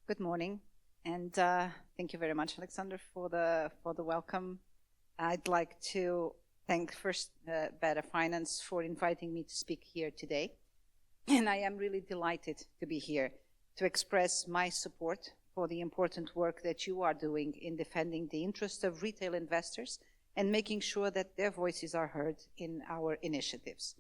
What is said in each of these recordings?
Good morning, and thank you very much, Alexander, for the welcome. I'd like to thank first Better Finance for inviting me to speak here today, and I am really delighted to be here to express my support for the important work that you are doing in defending the interests of retail investors and making sure that their voices are heard in our initiatives.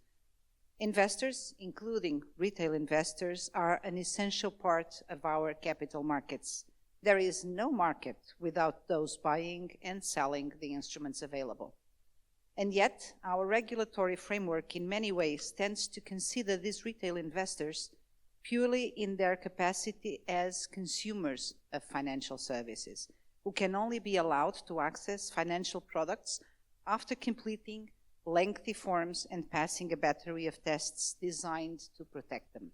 Investors, including retail investors, are an essential part of our capital markets. There is no market without those buying and selling the instruments available. And yet, our regulatory framework in many ways tends to consider these retail investors purely in their capacity as consumers of financial services, who can only be allowed to access financial products after completing lengthy forms and passing a battery of tests designed to protect them.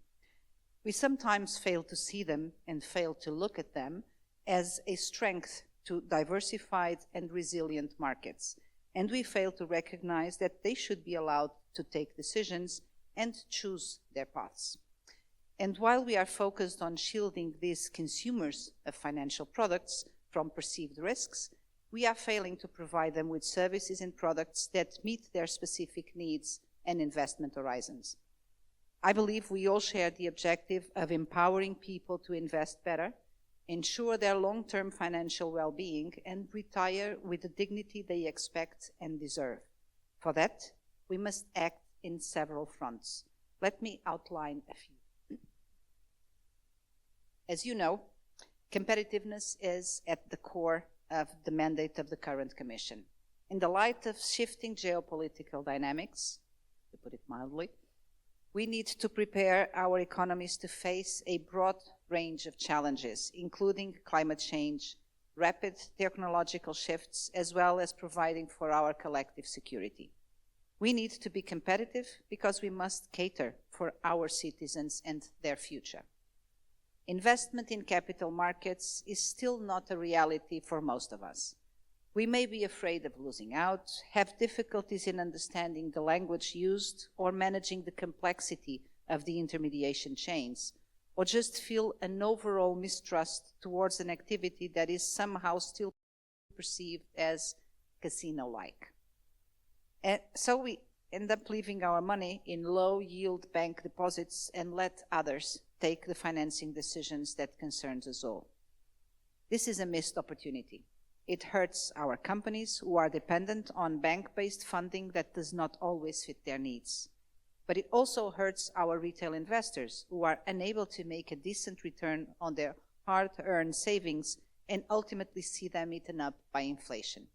We sometimes fail to see them and fail to look at them as a strength to diversified and resilient markets, and we fail to recognize that they should be allowed to take decisions and choose their paths. And while we are focused on shielding these consumers of financial products from perceived risks, we are failing to provide them with services and products that meet their specific needs and investment horizons. I believe we all share the objective of empowering people to invest better, ensure their long-term financial well-being, and retire with the dignity they expect and deserve. For that, we must act in several fronts. Let me outline a few. As you know, competitiveness is at the core of the mandate of the current Commission. In the light of shifting geopolitical dynamics, to put it mildly, we need to prepare our economies to face a broad range of challenges, including climate change, rapid technological shifts, as well as providing for our collective security. We need to be competitive because we must cater for our citizens and their future. Investment in capital markets is still not a reality for most of us. We may be afraid of losing out, have difficulties in understanding the language used or managing the complexity of the intermediation chains, or just feel an overall mistrust towards an activity that is somehow still perceived as casino-like. And so we end up leaving our money in low-yield bank deposits and let others take the financing decisions that concerns us all. This is a missed opportunity. It hurts our companies who are dependent on bank-based funding that does not always fit their needs. But it also hurts our retail investors who are unable to make a decent return on their hard-earned savings and ultimately see them eaten up by inflation.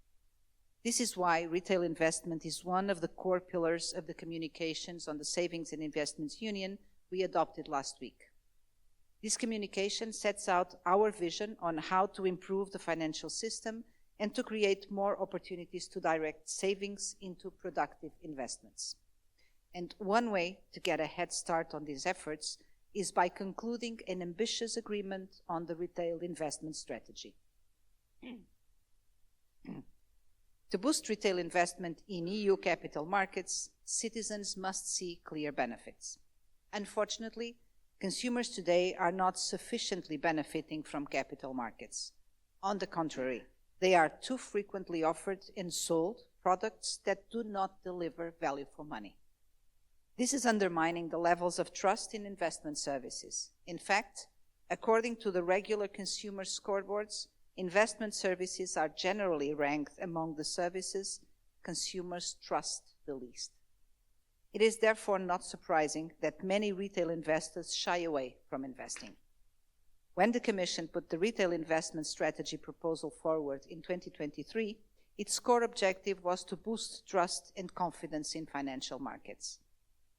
This is why retail investment is one of the core pillars of the communications on the Savings and Investments Union we adopted last week. This communication sets out our vision on how to improve the financial system and to create more opportunities to direct savings into productive investments. And one way to get a head start on these efforts is by concluding an ambitious agreement on the retail investment strategy. To boost retail investment in EU capital markets, citizens must see clear benefits. Unfortunately, consumers today are not sufficiently benefiting from capital markets. On the contrary, they are too frequently offered and sold products that do not deliver value for money. This is undermining the levels of trust in investment services. In fact, according to the regular consumer scoreboards, investment services are generally ranked among the services consumers trust the least. It is therefore not surprising that many retail investors shy away from investing. When the Commission put the retail investment strategy proposal forward in 2023, its core objective was to boost trust and confidence in financial markets.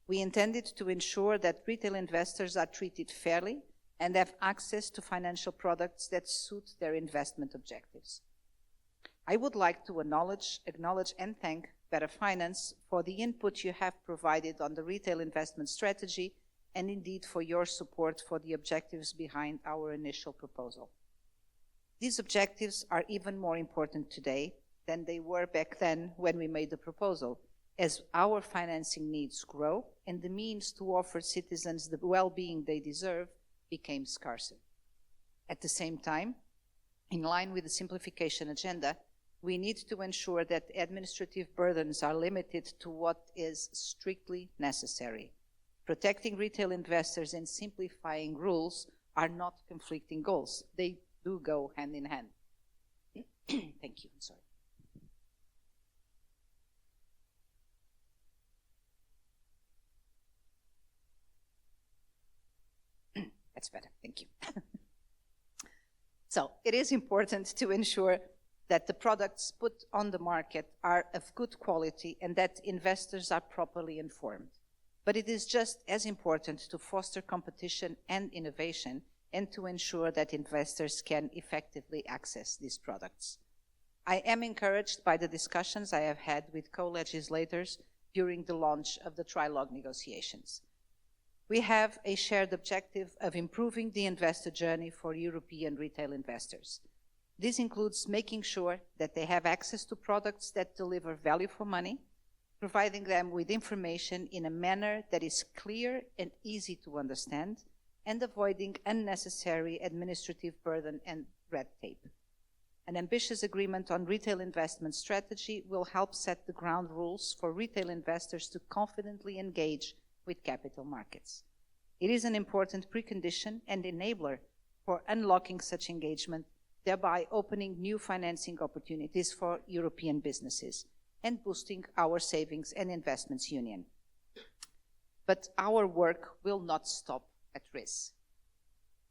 We intended to ensure that retail investors are treated fairly and have access to financial products that suit their investment objectives. I would like to acknowledge and thank Better Finance for the input you have provided on the retail investment strategy and indeed for your support for the objectives behind our initial proposal. These objectives are even more important today than they were back then when we made the proposal, as our financing needs grow and the means to offer citizens the well-being they deserve became scarcer. At the same time, in line with the simplification agenda, we need to ensure that administrative burdens are limited to what is strictly necessary. Protecting retail investors and simplifying rules are not conflicting goals. They do go hand in hand. Thank you. I'm sorry. That's better. Thank you. So it is important to ensure that the products put on the market are of good quality and that investors are properly informed. But it is just as important to foster competition and innovation and to ensure that investors can effectively access these products. I am encouraged by the discussions I have had with co-legislators during the launch of the trilogue negotiations. We have a shared objective of improving the investor journey for European retail investors. This includes making sure that they have access to products that deliver value for money, providing them with information in a manner that is clear and easy to understand, and avoiding unnecessary administrative burden and red tape. An ambitious agreement on retail investment strategy will help set the ground rules for retail investors to confidently engage with capital markets. It is an important precondition and enabler for unlocking such engagement, thereby opening new financing opportunities for European businesses and boosting our savings and investments union. But our work will not stop at risk.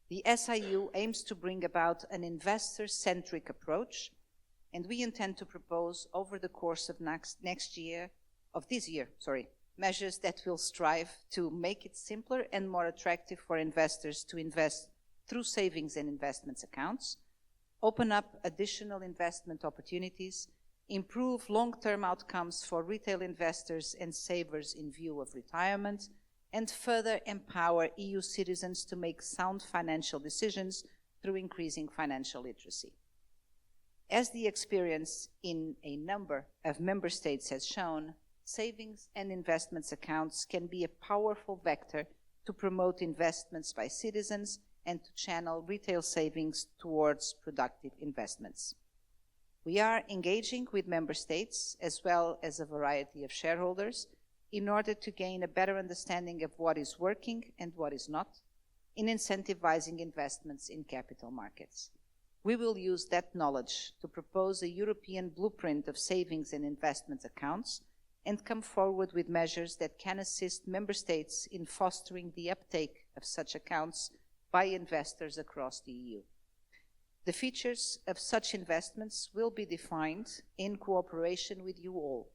The SIU aims to bring about an investor-centric approach, and we intend to propose over the course of this year, measures that will strive to make it simpler and more attractive for investors to invest through savings and investments accounts, open up additional investment opportunities, improve long-term outcomes for retail investors and savers in view of retirement, and further empower EU citizens to make sound financial decisions through increasing financial literacy. As the experience in a number of member states has shown, savings and investments accounts can be a powerful vector to promote investments by citizens and to channel retail savings towards productive investments. We are engaging with member states as well as a variety of shareholders in order to gain a better understanding of what is working and what is not in incentivizing investments in capital markets. We will use that knowledge to propose a European blueprint of savings and investment accounts and come forward with measures that can assist member states in fostering the uptake of such accounts by investors across the EU. The features of such investments will be defined in cooperation with you all,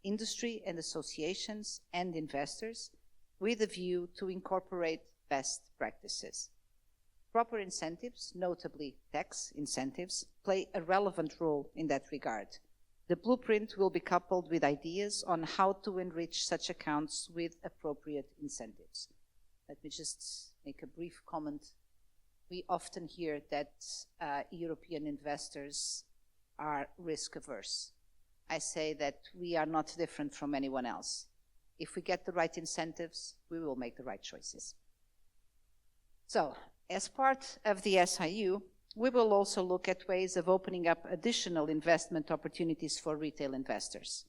industry and associations and investors, with a view to incorporate best practices. Proper incentives, notably tax incentives, play a relevant role in that regard. The blueprint will be coupled with ideas on how to enrich such accounts with appropriate incentives. Let me just make a brief comment. We often hear that European investors are risk averse. I say that we are not different from anyone else. If we get the right incentives, we will make the right choices. So, as part of the SIU, we will also look at ways of opening up additional investment opportunities for retail investors.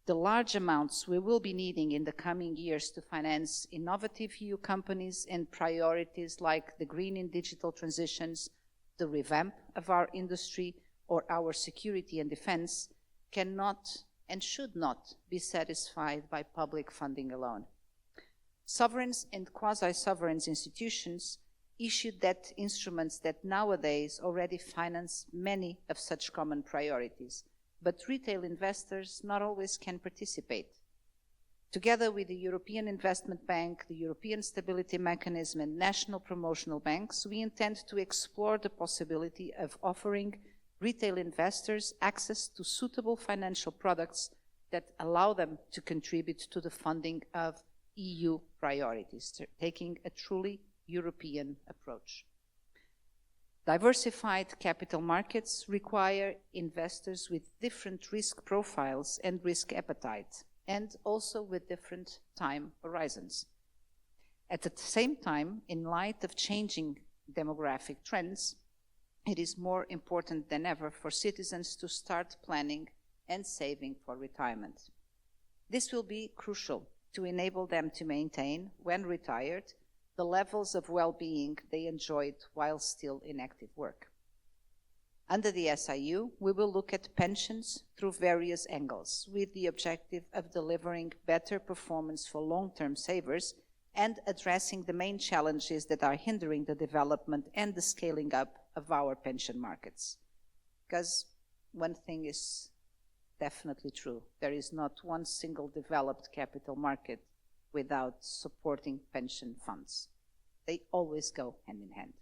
The large amounts we will be needing in the coming years to finance innovative EU companies and priorities like the green and digital transitions, the revamp of our industry, or our security and defense cannot and should not be satisfied by public funding alone. Sovereigns and quasi-sovereign institutions issued debt instruments that nowadays already finance many of such common priorities, but retail investors not always can participate. Together with the European Investment Bank, the European Stability Mechanism, and national promotional banks, we intend to explore the possibility of offering retail investors access to suitable financial products that allow them to contribute to the funding of EU priorities, taking a truly European approach. Diversified capital markets require investors with different risk profiles and risk appetite, and also with different time horizons. At the same time, in light of changing demographic trends, it is more important than ever for citizens to start planning and saving for retirement. This will be crucial to enable them to maintain, when retired, the levels of well-being they enjoyed while still in active work. Under the SIU, we will look at pensions through various angles, with the objective of delivering better performance for long-term savers and addressing the main challenges that are hindering the development and the scaling up of our pension markets. Because one thing is definitely true: there is not one single developed capital market without supporting pension funds. They always go hand in hand.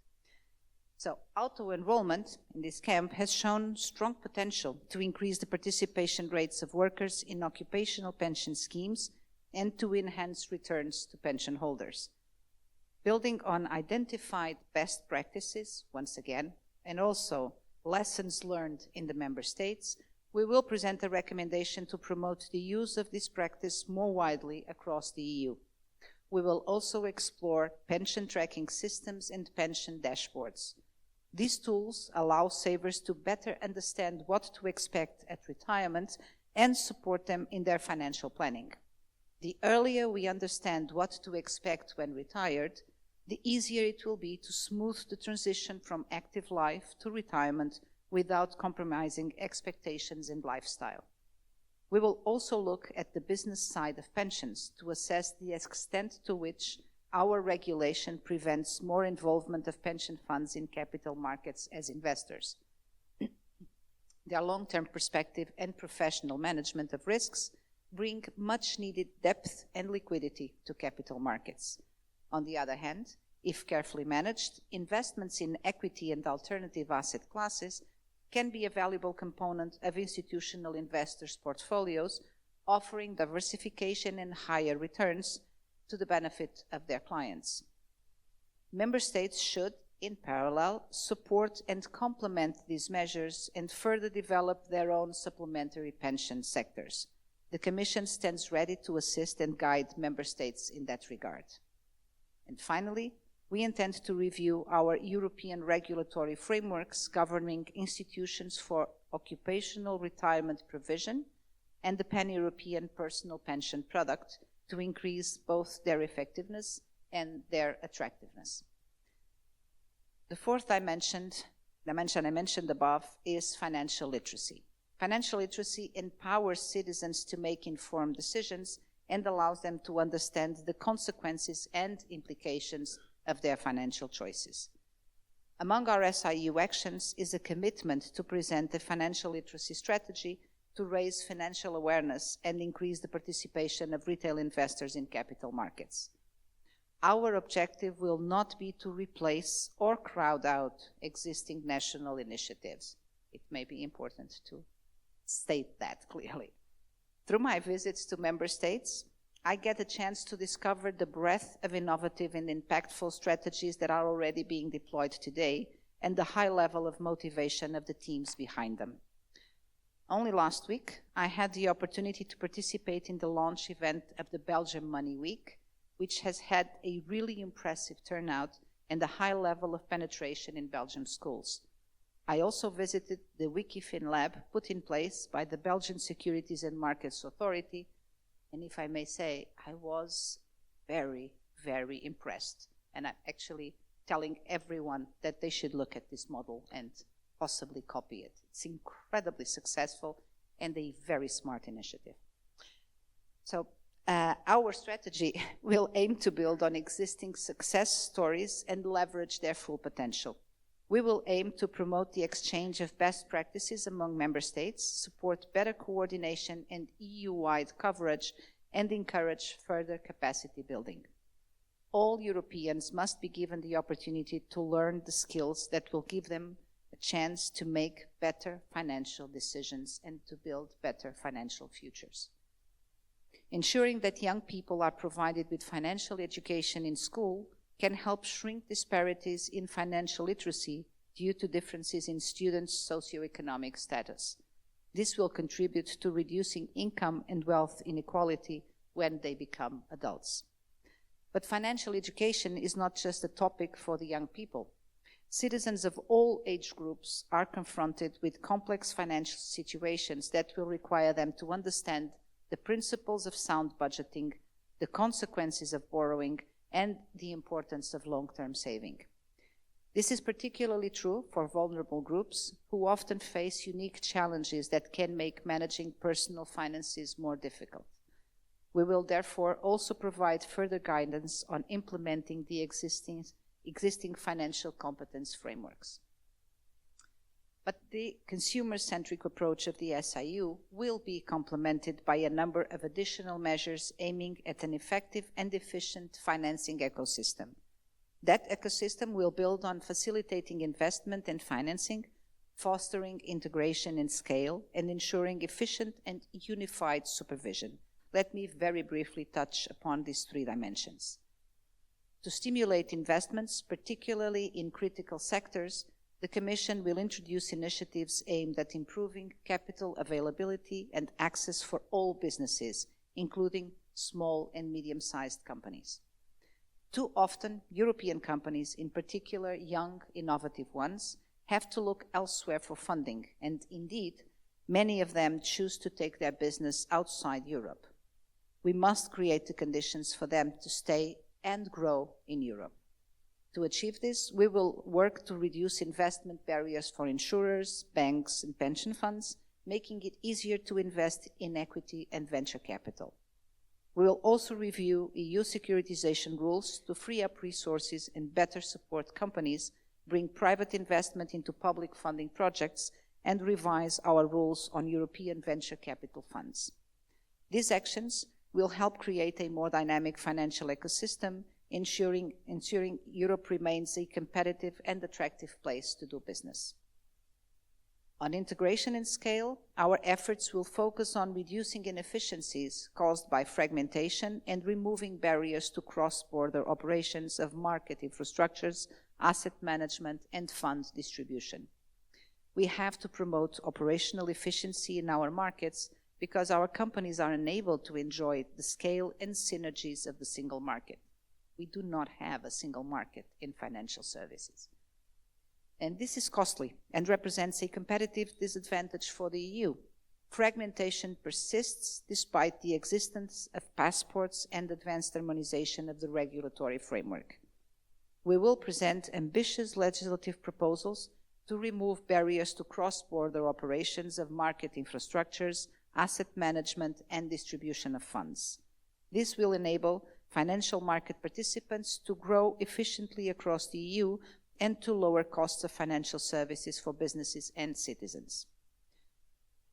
So auto-enrollment in this camp has shown strong potential to increase the participation rates of workers in occupational pension schemes and to enhance returns to pension holders. Building on identified best practices, once again, and also lessons learned in the member states, we will present a recommendation to promote the use of this practice more widely across the EU. We will also explore pension tracking systems and pension dashboards. These tools allow savers to better understand what to expect at retirement and support them in their financial planning. The earlier we understand what to expect when retired, the easier it will be to smooth the transition from active life to retirement without compromising expectations and lifestyle. We will also look at the business side of pensions to assess the extent to which our regulation prevents more involvement of pension funds in capital markets as investors. Their long-term perspective and professional management of risks bring much-needed depth and liquidity to capital markets. On the other hand, if carefully managed, investments in equity and alternative asset classes can be a valuable component of institutional investors' portfolios, offering diversification and higher returns to the benefit of their clients. Member states should, in parallel, support and complement these measures and further develop their own supplementary pension sectors. The Commission stands ready to assist and guide Member states in that regard. And finally, we intend to review our European regulatory frameworks governing institutions for occupational retirement provision and the pan-European personal pension product to increase both their effectiveness and their attractiveness. The fourth dimension I mentioned above is financial literacy. Financial literacy empowers citizens to make informed decisions and allows them to understand the consequences and implications of their financial choices. Among our SIU actions is a commitment to present a financial literacy strategy to raise financial awareness and increase the participation of retail investors in capital markets. Our objective will not be to replace or crowd out existing national initiatives. It may be important to state that clearly. Through my visits to member states, I get a chance to discover the breadth of innovative and impactful strategies that are already being deployed today and the high level of motivation of the teams behind them. Only last week, I had the opportunity to participate in the launch event of the Belgium Money Week, which has had a really impressive turnout and a high level of penetration in Belgian schools. I also visited the Wikifin lab put in place by the Belgian Securities and Markets Authority, and if I may say, I was very, very impressed. And I'm actually telling everyone that they should look at this model and possibly copy it. It's incredibly successful and a very smart initiative. So our strategy will aim to build on existing success stories and leverage their full potential. We will aim to promote the exchange of best practices among member states, support better coordination and EU-wide coverage, and encourage further capacity building. All Europeans must be given the opportunity to learn the skills that will give them a chance to make better financial decisions and to build better financial futures. Ensuring that young people are provided with financial education in school can help shrink disparities in financial literacy due to differences in students' socioeconomic status. This will contribute to reducing income and wealth inequality when they become adults. But financial education is not just a topic for the young people. Citizens of all age groups are confronted with complex financial situations that will require them to understand the principles of sound budgeting, the consequences of borrowing, and the importance of long-term saving. This is particularly true for vulnerable groups who often face unique challenges that can make managing personal finances more difficult. We will therefore also provide further guidance on implementing the existing financial competence frameworks. But the consumer-centric approach of the SIU will be complemented by a number of additional measures aiming at an effective and efficient financing ecosystem. That ecosystem will build on facilitating investment and financing, fostering integration and scale, and ensuring efficient and unified supervision. Let me very briefly touch upon these three dimensions. To stimulate investments, particularly in critical sectors, the Commission will introduce initiatives aimed at improving capital availability and access for all businesses, including small and medium-sized companies. Too often, European companies, in particular young, innovative ones, have to look elsewhere for funding, and indeed, many of them choose to take their business outside Europe. We must create the conditions for them to stay and grow in Europe. To achieve this, we will work to reduce investment barriers for insurers, banks, and pension funds, making it easier to invest in equity and venture capital. We will also review EU securitization rules to free up resources and better support companies, bring private investment into public funding projects, and revise our rules on European venture capital funds. These actions will help create a more dynamic financial ecosystem, ensuring Europe remains a competitive and attractive place to do business. On integration and scale, our efforts will focus on reducing inefficiencies caused by fragmentation and removing barriers to cross-border operations of market infrastructures, asset management, and fund distribution. We have to promote operational efficiency in our markets because our companies are unable to enjoy the scale and synergies of the single market. We do not have a single market in financial services. And this is costly and represents a competitive disadvantage for the EU. Fragmentation persists despite the existence of passports and advanced harmonization of the regulatory framework. We will present ambitious legislative proposals to remove barriers to cross-border operations of market infrastructures, asset management, and distribution of funds. This will enable financial market participants to grow efficiently across the EU and to lower costs of financial services for businesses and citizens.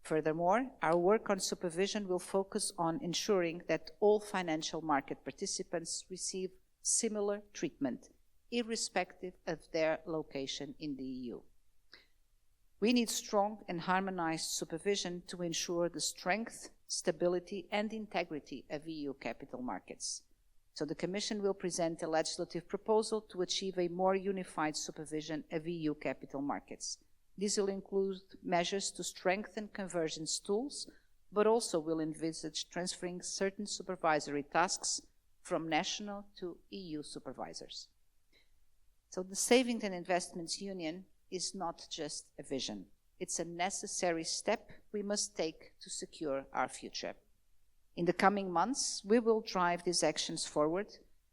Furthermore, our work on supervision will focus on ensuring that all financial market participants receive similar treatment, irrespective of their location in the EU. We need strong and harmonized supervision to ensure the strength, stability, and integrity of EU capital markets. So the Commission will present a legislative proposal to achieve a more unified supervision of EU capital markets. This will include measures to strengthen convergence tools, but also will envisage transferring certain supervisory tasks from national to EU supervisors. So the Savings and Investments Union is not just a vision. It's a necessary step we must take to secure our future. In the coming months, we will drive these actions forward,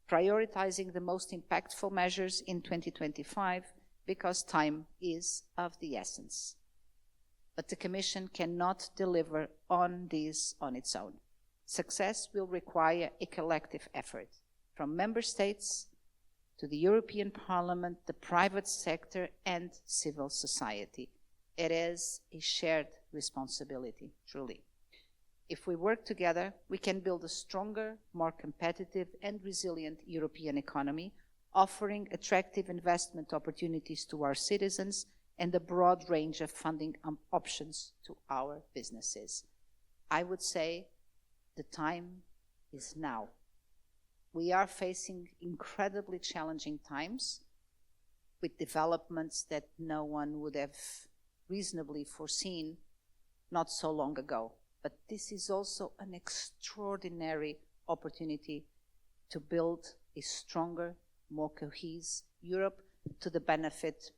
prioritizing the most impactful measures in 2025 because time is of the essence. But the Commission cannot deliver on these on its own. Success will require a collective effort from Member States to the European Parliament, the private sector, and civil society. It is a shared responsibility, truly. If we work together, we can build a stronger, more competitive and resilient European economy, offering attractive investment opportunities to our citizens and a broad range of funding options to our businesses. I would say the time is now. We are facing incredibly challenging times with developments that no one would have reasonably foreseen not so long ago. But this is also an extraordinary opportunity to build a stronger, more cohesive Europe to the benefit,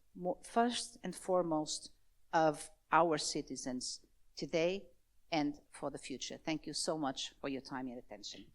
first and foremost, of our citizens today and for the future. Thank you so much for your time and attention.